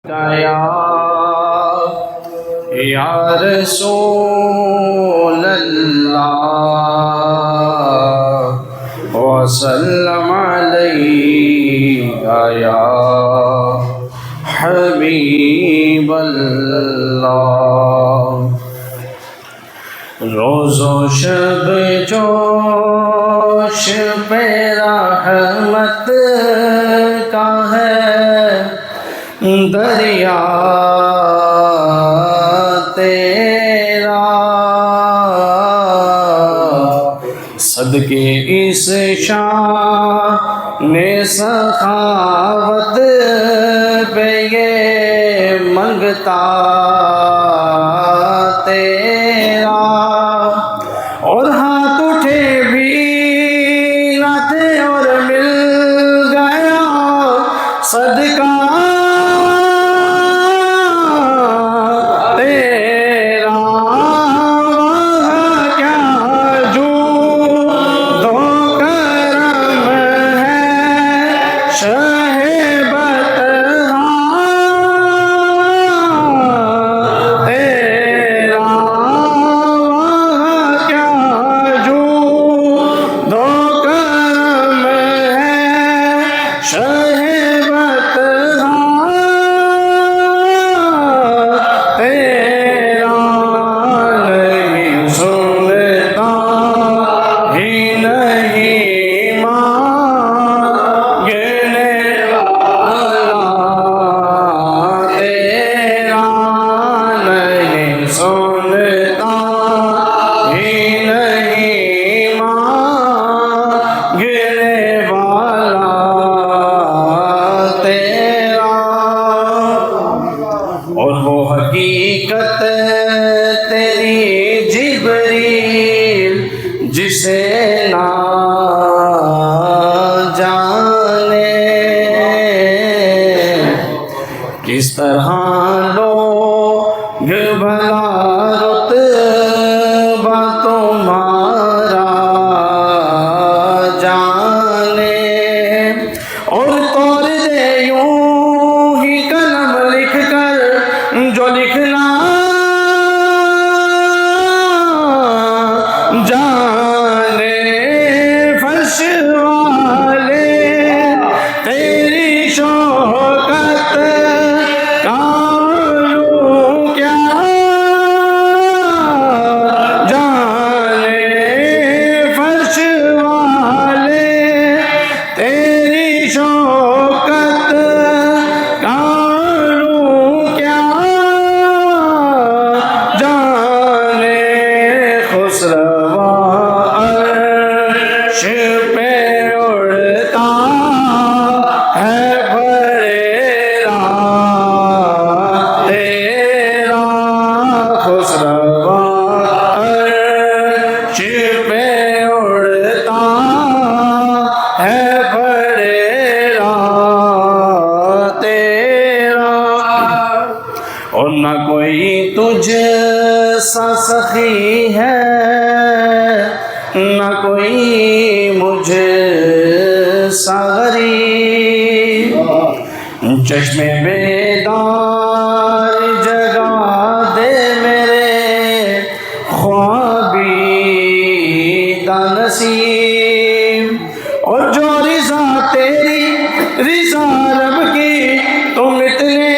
या रसूल अल्लाह वसल्लम अलैका या हबीब अल्लाह। रोज़ो शब जोश पे रहमत का है दरिया तेरा, सदके इस शान सखावत पे ये मंगता तेरा। और हाथ उठे भी न थे और मिल गया सदका हकीकत तेरी जिब्रील जिसे ना जाने, किस तरह लोग भला रुतबा तुम्हारा जाने। और तौर दे यूं ही कलम लिख कर जो लिखना जाने, फर्श वाले तेरी शौकत का क्या जाने, फर्श वाले तेरी शौकत का और न कोई तुझे सा सखी है न कोई मुझे सा गरीब, चश्मे बेदार जगा दे मेरे ख्वाबीदा नसीब। और जो रिज़ा तेरी रिज़ा रब की तुम इतने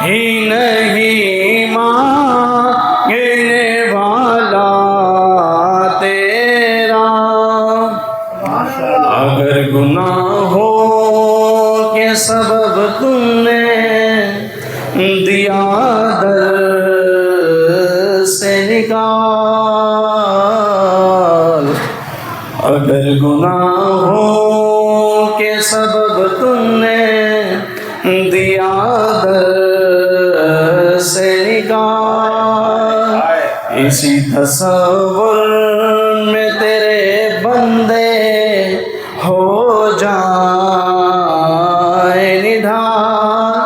ही नहीं मांगने वाला तेरा। अगर गुनाहों के सबब तुमने दिया दर से निकाल, अगर गुनाहों के सबब तुमने दिया दर से निकाल, इसी तसव्वुर में तेरे बंदे हो जाए निधार।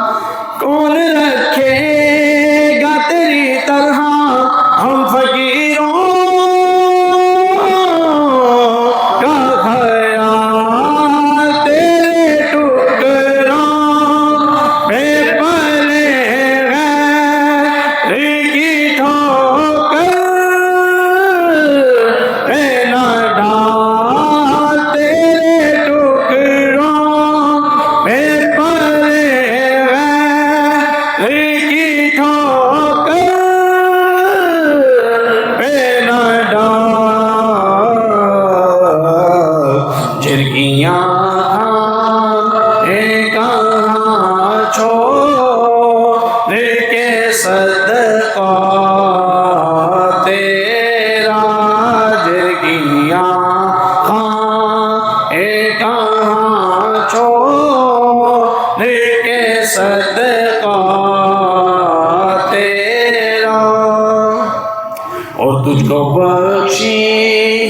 कौन रखेगा तेरी तरह हम फकीरों का ख्याल, तेरे टुकड़ों पे पले गैर की ठोकर पे न डाल, तेरे टुकड़ों पे पले गैर की ठोकर पे न डाल। झिरकियाँ कहाँ छोड़ के सदका तेरा, झिरकियाँ कहाँ छोड़ के सदका तेरा। और तुझको बख्शी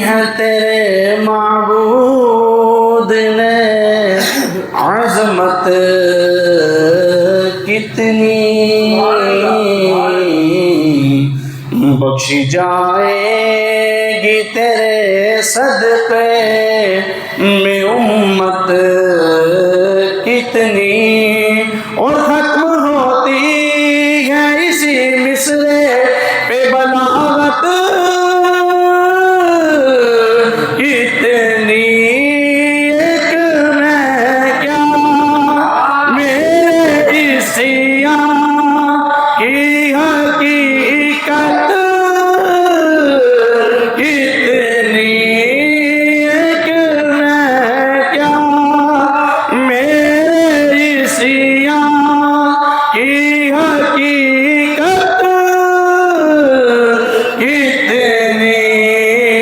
है तेरे माबूद ने अज़मत कितनी, बख्शी जाएगी तेरे सदक़े में उम्मत कितनी। और खत्म होती है इसी मिसरे पे बलागत कितनी, एक मैं क्या मेरे इसिया की हकीकत कितनी, एक मैं क्या मेरे इसिया की हकीकत कितनी।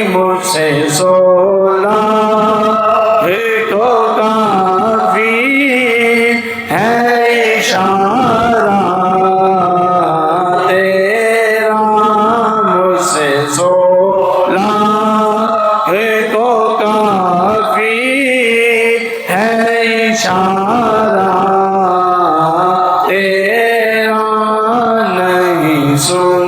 मुझसे सोला को काफी है इशारा तेरा, मुझसे सोला को काफी है इशारा तेरा। नहीं सुन